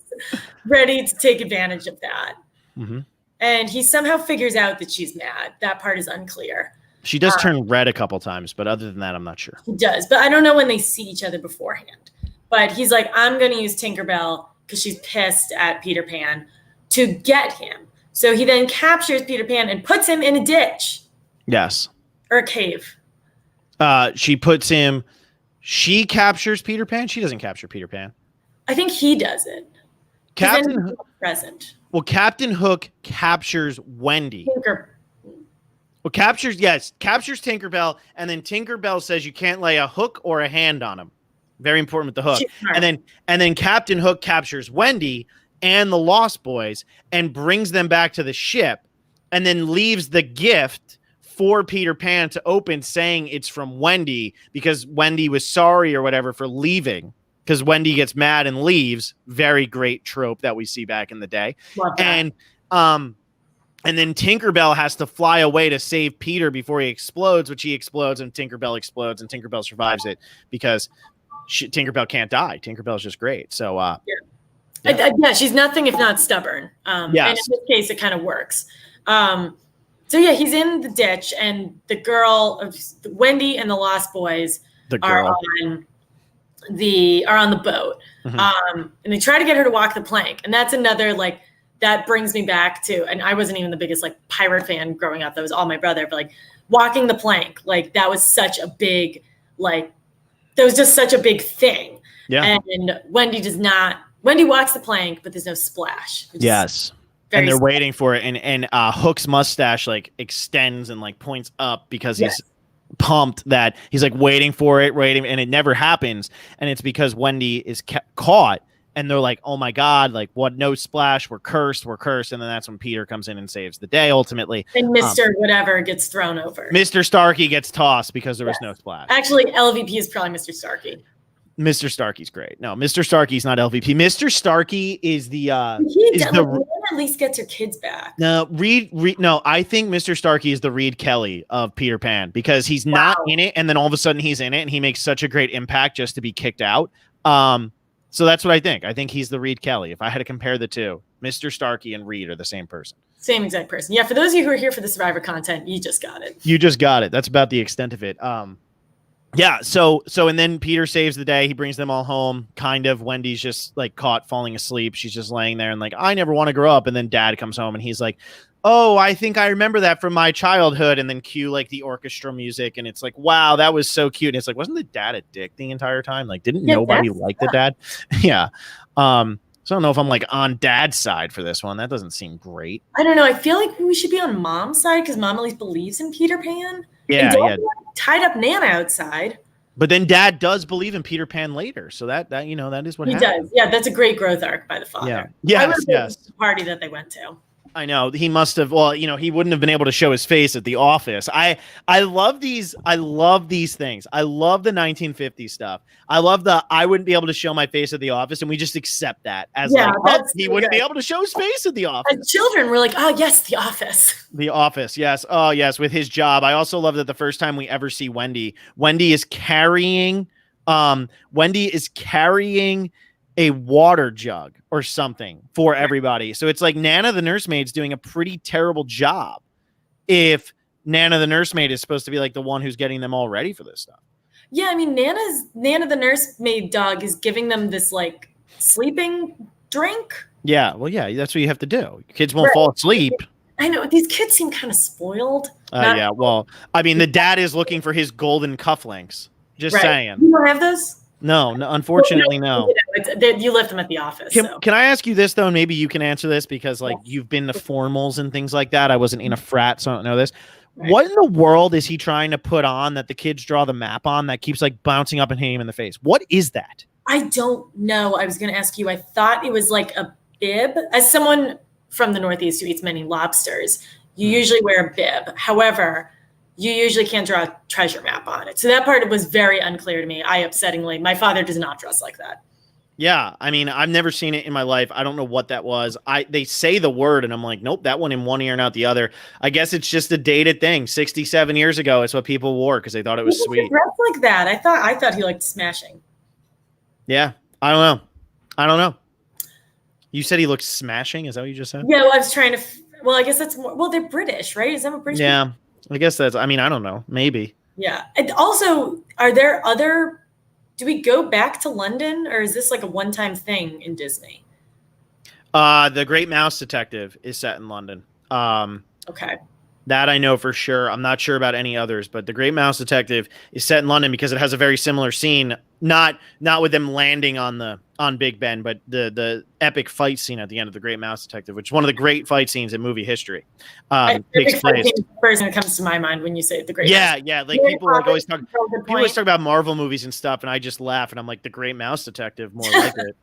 ready to take advantage of that.
Mm-hmm.
And he somehow figures out that she's mad. That part is unclear.
She does turn red a couple times, but other than that, I'm not sure.
He does, but I don't know when they see each other beforehand. But he's like, I'm going to use Tinkerbell because she's pissed at Peter Pan to get him. So he then captures Peter Pan and puts him in a ditch.
Yes.
Or a cave.
She captures Peter Pan. She doesn't capture Peter Pan.
I think he does it.
Captain Hook
present.
Well, Captain Hook captures Wendy. Captures Tinkerbell, and then Tinkerbell says you can't lay a hook or a hand on him. Very important with the hook. And then Captain Hook captures Wendy and the Lost Boys and brings them back to the ship, and then leaves the gift for Peter Pan to open, saying it's from Wendy because Wendy was sorry or whatever for leaving. Because Wendy gets mad and leaves. Very great trope that we see back in the day. And then Tinkerbell has to fly away to save Peter before he explodes, which he explodes and Tinkerbell explodes, and Tinkerbell survives it because Tinkerbell can't die. Tinkerbell's just great. So
yeah, she's nothing if not stubborn. And in this case, it kind of works. So yeah, he's in the ditch, and the girl, Wendy, and the Lost Boys are on the boat. Mm-hmm. And they try to get her to walk the plank, and that's another that brings me back to, and I wasn't even the biggest pirate fan growing up. That was all my brother, but walking the plank, that was such a big that was just such a big thing. Yeah. And Wendy walks the plank, but there's no splash.
Yes. And they're waiting for it, and Hook's mustache extends and points up because he's pumped that he's waiting for it, and it never happens. And it's because Wendy is caught, and they're like, oh my God, what? No splash. We're cursed. And then that's when Peter comes in and saves the day ultimately.
And Mr. Whatever gets thrown over.
Mr. Starkey gets tossed because there was no splash.
Actually, LVP is probably Mr. Starkey.
Mr. Starkey's great. No, Mr. Starkey's not LVP. Mr. Starkey is the
at least gets her kids back.
No, no, I think Mr. Starkey is the Reed Kelly of Peter Pan because he's not in it, and then all of a sudden he's in it, and he makes such a great impact just to be kicked out. So that's what I think. I think he's the Reed Kelly. If I had to compare the two, Mr. Starkey and Reed are the same person.
Same exact person. Yeah, for those of you who are here for the Survivor content, you just got it.
You just got it. That's about the extent of it. Yeah, so and then Peter saves the day. He brings them all home. Kind of. Wendy's just caught falling asleep. She's just laying there and I never want to grow up. And then Dad comes home and he's like, oh, I think I remember that from my childhood. And then cue the orchestra music, and it's wow, that was so cute. And it's wasn't the dad a dick the entire time? Didn't nobody like the dad? Yeah. So I don't know if I'm on Dad's side for this one. That doesn't seem great.
I don't know. I feel like we should be on Mom's side because Mom at least believes in Peter Pan.
Yeah,
and tied up Nana outside.
But then Dad does believe in Peter Pan later, so that is what
he
happens.
Does. Yeah, that's a great growth arc by the father.
Yeah,
yes. The party that they went to.
I know he must have. Well, he wouldn't have been able to show his face at the office. I love these. I love these things. I love the 1950s stuff. I love I wouldn't be able to show my face at the office, and we just accept that as he wouldn't be able to show his face at the office.
And children were oh yes, the office.
The office, yes. Oh yes, with his job. I also love that the first time we ever see Wendy is carrying a water jug or something for everybody. So it's Nana the nursemaid's doing a pretty terrible job if Nana the nursemaid is supposed to be the one who's getting them all ready for this stuff.
Yeah, I mean Nana the nursemaid dog is giving them this sleeping drink.
Yeah, well, yeah, that's what you have to do. Kids won't fall asleep.
I know these kids seem kind of spoiled.
Yeah, well, I mean the dad is looking for his golden cufflinks. Just saying.
You don't have those?
No, unfortunately, no.
You left them at the office.
Can I ask you this, though? And maybe you can answer this because, you've been to formals and things like that. I wasn't in a frat, so I don't know this. Right. What in the world is he trying to put on that the kids draw the map on that keeps, bouncing up and hitting him in the face? What is that?
I don't know. I was going to ask you. I thought it was a bib. As someone from the Northeast who eats many lobsters, you usually wear a bib. However, you usually can't draw a treasure map on it. So that part was very unclear to me. My father does not dress like that.
Yeah, I mean, I've never seen it in my life. I don't know what that was. They say the word, and I'm like, nope, that one in one ear and out the other. I guess it's just a dated thing. 67 years ago, it's what people wore because they thought it was
People should
sweet.
dress like that. I thought he liked smashing.
Yeah, I don't know. I don't know. You said he looked smashing. Is that what you just said?
Yeah, well, I was trying to. Well, I guess that's more. Well, they're British, right? Is that what British? People?
Yeah, I guess that's. I mean, I don't know. Maybe.
Yeah. And also, are there other? Do we go back to London, or is this like a one-time thing in Disney?
The Great Mouse Detective is set in London.
Okay.
That I know for sure. I'm not sure about any others, but The Great Mouse Detective is set in London because it has a very similar scene. Not with them landing on Big Ben, but the epic fight scene at the end of The Great Mouse Detective, which is one of the great fight scenes in movie history. Takes place.
The person that comes to my mind when you say the Great.
Yeah,
Mouse.
yeah. Like people always talk about Marvel movies and stuff, and I just laugh and I'm like, The Great Mouse Detective, more like it.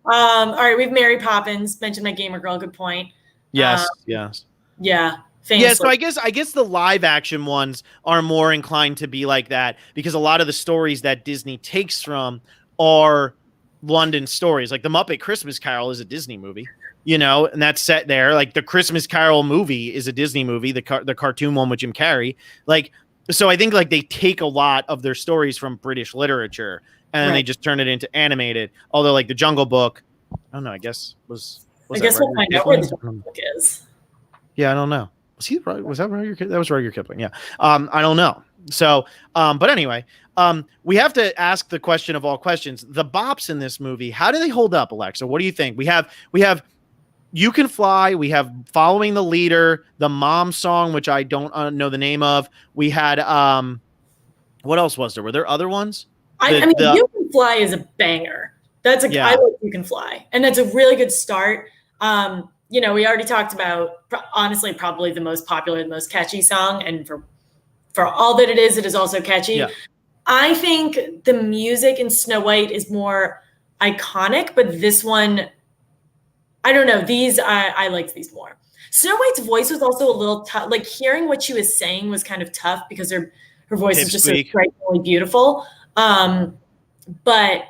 All right, we have Mary Poppins. Mentioned my gamer girl. Good point.
Yes, yes.
Yeah.
Yeah, so I guess the live action ones are more inclined to be like that because a lot of the stories that Disney takes from are London stories. Like the Muppet Christmas Carol is a Disney movie, and that's set there. Like the Christmas Carol movie is a Disney movie, the cartoon one with Jim Carrey. Like, so I think like they take a lot of their stories from British literature and then they just turn it into animated. Although like the Jungle Book, I don't know. I guess I
guess we'll find out where the Jungle Book is.
Yeah, I don't know. Was that Rudyard Kipling? That was Rudyard Kipling. Yeah. I don't know. So, but anyway, we have to ask the question of all questions. The bops in this movie, how do they hold up, Alexa? What do you think? We have You Can Fly. We have Following the Leader, the Mom song, which I don't know the name of. We had, what else was there? Were there other ones?
I mean, You Can Fly is a banger. I like You Can Fly. And that's a really good start. We already talked about, honestly, probably the most popular, the most catchy song. And for all that it is also catchy. Yeah. I think the music in Snow White is more iconic, but this one, I don't know. I liked these more. Snow White's voice was also a little tough. Like hearing what she was saying was kind of tough because her voice is just so strikingly beautiful. But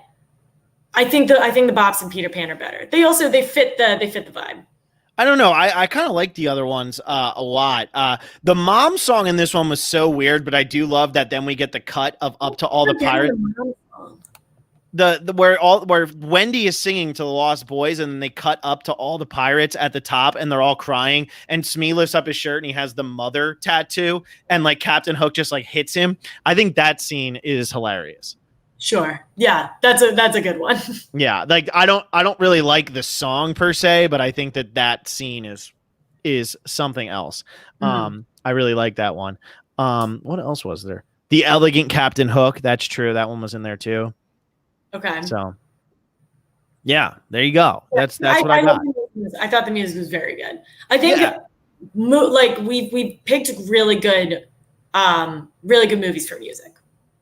I think the bops in Peter Pan are better. They fit the vibe.
I don't know. I kind of like the other ones a lot. The Mom song in this one was so weird, but I do love that then we get the cut of Up to All the Pirates. Where Wendy is singing to the Lost Boys and then they cut up to all the pirates at the top and they're all crying and Smee lifts up his shirt and he has the mother tattoo and like Captain Hook just like hits him. I think that scene is hilarious.
Sure. Yeah, that's a good one.
Yeah, like I don't really like the song per se, but I think that scene is something else. Mm-hmm. I really like that one. What else was there? The Elegant Captain Hook. That's true. That one was in there too.
Okay.
So, yeah, there you go. That's what I got.
I thought the music was very good. I think like we picked really good movies for music.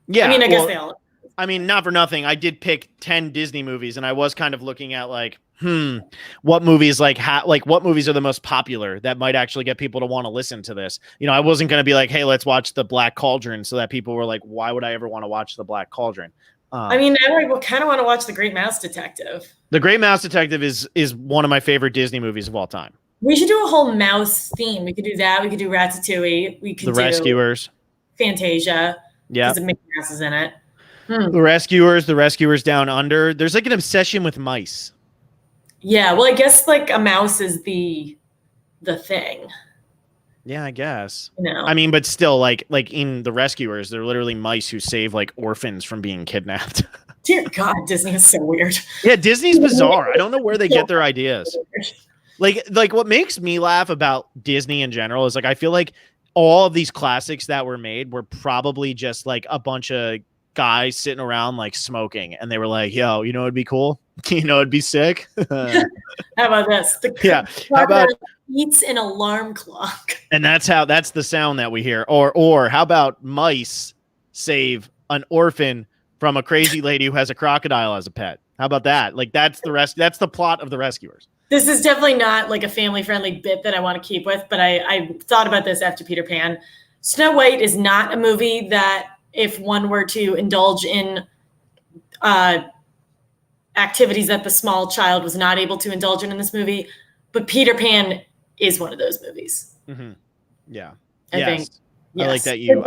Yeah.
I mean, I guess they all.
I mean, not for nothing. I did pick 10 Disney movies, and I was kind of looking at like, what movies what movies are the most popular that might actually get people to want to listen to this. I wasn't going to be like, hey, let's watch The Black Cauldron, so that people were like, why would I ever want to watch The Black Cauldron?
I mean, now I kind of want to watch The Great Mouse Detective.
The Great Mouse Detective is one of my favorite Disney movies of all time.
We should do a whole mouse theme. We could do that. We could do Ratatouille. We could do
The Rescuers.
Fantasia.
Yeah.
Because Mickey Mouse is in it.
The Rescuers Down Under. There's like an obsession with mice.
Yeah, well, I guess like a mouse is the thing.
Yeah, I guess. I mean, but still, like in The Rescuers, they're literally mice who save like orphans from being kidnapped.
Dear God, Disney is so weird.
Yeah, Disney's bizarre. I don't know where they get their ideas. Like what makes me laugh about Disney in general is like I feel like all of these classics that were made were probably just like a bunch of guys sitting around like smoking and they were like, yo, it'd be cool, it'd be sick.
How about this?
How about
eats an alarm clock,
and that's the sound that we hear. Or how about mice save an orphan from a crazy lady who has a crocodile as a pet? How about that? Like that's the plot of The Rescuers.
This is definitely not like a family friendly bit that I want to keep with, but I thought about this after Peter Pan. Snow White is not a movie that if one were to indulge in activities that the small child was not able to indulge in this movie. But Peter Pan is one of those movies.
Mm-hmm. Yeah.
I think.
Yes. I like that you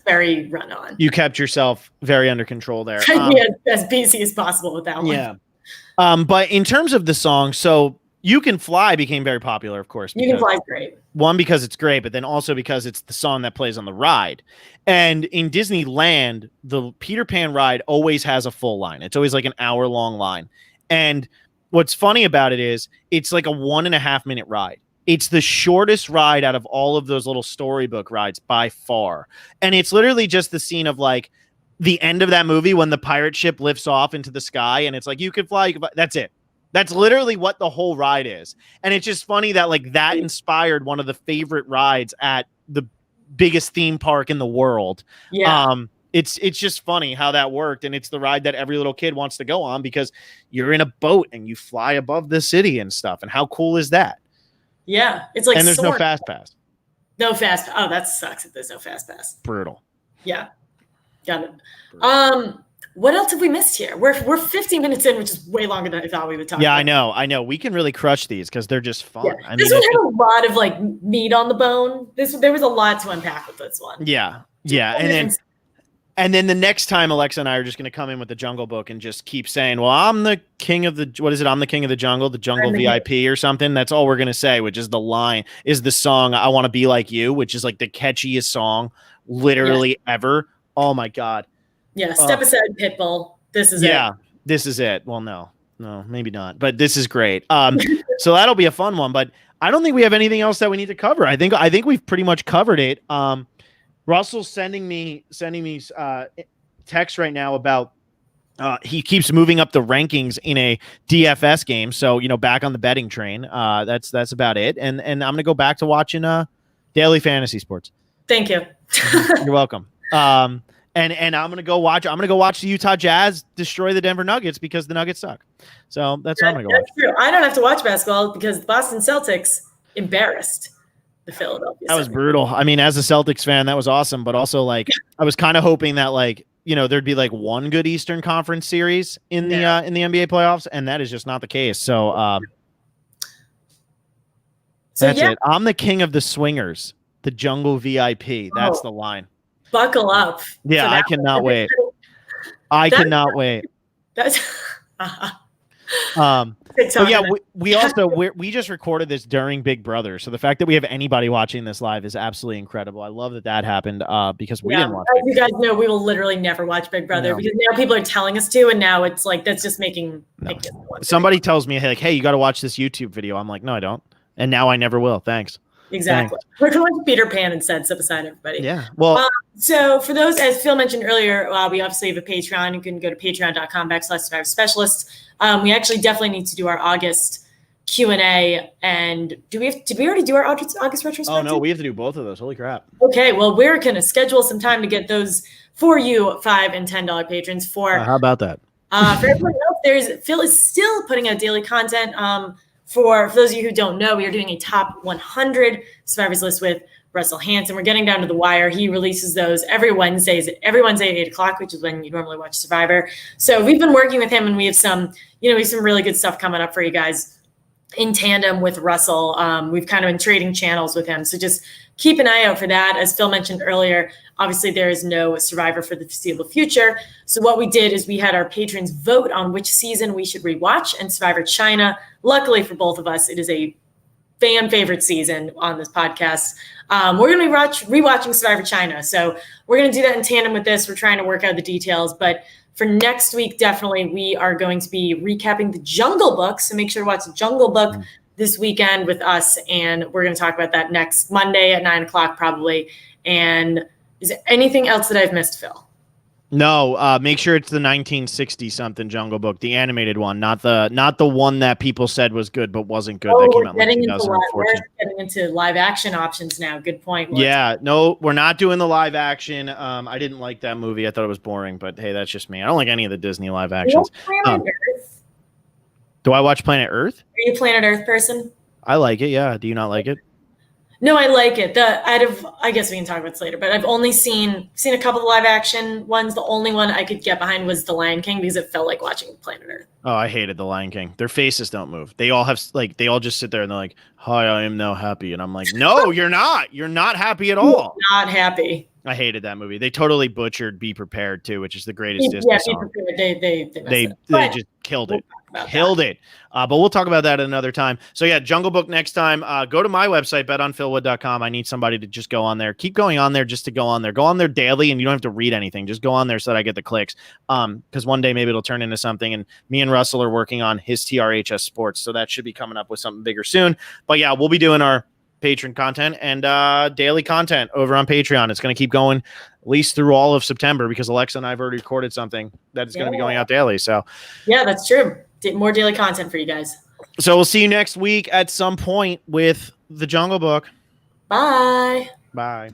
very run on.
You kept yourself very under control there.
As busy as possible with that one.
Yeah. But in terms of the song, so You Can Fly became very popular, of course.
You Can Fly is great.
One, because it's great, but then also because it's the song that plays on the ride. And in Disneyland, the Peter Pan ride always has a full line. It's always like an hour-long line. And what's funny about it is it's like a 1.5 minute ride. It's the shortest ride out of all of those little storybook rides by far. And it's literally just the scene of like the end of that movie when the pirate ship lifts off into the sky and it's like, you can fly. That's it. That's literally what the whole ride is. And it's just funny that like that inspired one of the favorite rides at the biggest theme park in the world.
Yeah.
It's just funny how that worked. And it's the ride that every little kid wants to go on because you're in a boat and you fly above the city and stuff. And how cool is that?
Yeah. It's like,
and there's no fast pass.
No fast. Oh, that sucks if there's no fast pass.
Brutal.
Yeah. Got it. Brutal. What else have we missed here? We're 15 minutes in, which is way longer than I thought we would talk.
Yeah,
about.
I know. We can really crush these because they're just fun.
Yeah. This one had a lot of like meat on the bone. There was a lot to unpack with this one.
Yeah, yeah, and then the next time Alexa and I are just going to come in with the Jungle Book and just keep saying, "Well, I'm the king of the I'm the king of the jungle VIP or something." That's all we're going to say, which is the song "I Want to Be Like You," which is like the catchiest song literally ever. Oh my god.
Yeah, Step Aside, Pitbull. This is it.
Yeah, this is it. Well, no, maybe not. But this is great. So that'll be a fun one. But I don't think we have anything else that we need to cover. I think we've pretty much covered it. Russell's sending me text right now about he keeps moving up the rankings in a DFS game. So back on the betting train. That's about it. And I'm gonna go back to watching daily fantasy sports.
Thank you.
You're welcome. And I'm gonna go watch the Utah Jazz destroy the Denver Nuggets because the Nuggets suck. So that's what I'm gonna go watch.
True. I don't have to watch basketball because the Boston Celtics embarrassed the Philadelphia.
That was brutal. I mean, as a Celtics fan, that was awesome, but also like I was kind of hoping that like there'd be like one good Eastern Conference series in the NBA playoffs, and that is just not the case. So that's it. I'm the king of the swingers, the jungle VIP. That's the line.
Buckle up.
Yeah, I cannot wait. I cannot wait.
That's
but yeah, we just recorded this during Big Brother, so the fact that we have anybody watching this live is absolutely incredible. I love that happened because we didn't watch.
As you guys know, we will literally never watch Big Brother because now people are telling us to, and now it's like that's just making.
Somebody tells me, hey, you got to watch this YouTube video. I'm like, no, I don't, and now I never will. Thanks.
Exactly. We're going to Peter Pan instead. Step aside, everybody.
Yeah. Well,
so for those, as Phil mentioned earlier, we obviously have a Patreon. You can go to patreon.com/Survivor Specialists. We actually definitely need to do our August Q&A. And did we already do our August retrospective?
Oh no, we have to do both of those. Holy crap.
Okay. Well, we're going to schedule some time to get those for you $5 and $10 patrons
how about that?
For everyone else, Phil is still putting out daily content. For those of you who don't know, we are doing a top 100 survivors list with Russell Hanson. We're getting down to the wire. He releases those every Wednesday at 8 o'clock, which is when you normally watch Survivor. So we've been working with him, and we have some really good stuff coming up for you guys in tandem with Russell. We've kind of been trading channels with him. So just keep an eye out for that. As Phil mentioned earlier, obviously there is no Survivor for the foreseeable future. So what we did is we had our patrons vote on which season we should rewatch, and Survivor China, luckily for both of us, it is a fan favorite season on this podcast. We're going to be rewatching Survivor China. So we're going to do that in tandem with this. We're trying to work out the details, but for next week, definitely we are going to be recapping the Jungle Book. So make sure to watch the Jungle Book this weekend with us. And we're going to talk about that next Monday at 9 o'clock probably. And is there anything else that I've missed, Phil?
No, make sure it's the 1960 something Jungle Book, the animated one, not the one that people said was good but wasn't good. That came out in 2014.
We're getting into live action options now. Good point.
Yeah, no, we're not doing the live action. I didn't like that movie. I thought it was boring, but hey, that's just me. I don't like any of the Disney live actions.
Do
I watch Planet Earth?
Are you a Planet Earth person?
I like it. Yeah. Do you not like it?
No, I like it. I guess we can talk about this later, but I've only seen a couple of live action ones. The only one I could get behind was The Lion King because it felt like watching Planet Earth.
Oh, I hated The Lion King. Their faces don't move. They all have they all just sit there and they're like, "Hi, I am now happy," and I'm like, "No, you're not. You're not happy at all."
Not happy.
I hated that movie. They totally butchered "Be Prepared" too, which is the greatest Disney song.
Be Prepared.
They just killed it. Killed it. But we'll talk about that another time. So yeah, Jungle Book next time. Go to my website, betonphilwood.com. I need somebody to just go on there. Keep going on there just to go on there. Go on there daily and you don't have to read anything. Just go on there so that I get the clicks. Because one day maybe it'll turn into something. And me and Russell are working on his TRHS Sports. So that should be coming up with something bigger soon. But yeah, we'll be doing our patron content and daily content over on Patreon. It's going to keep going at least through all of September because Alexa and I have already recorded something that is going to be going out daily. So
yeah, that's true. More daily content for you guys.
So we'll see you next week at some point with the Jungle Book.
Bye.
Bye.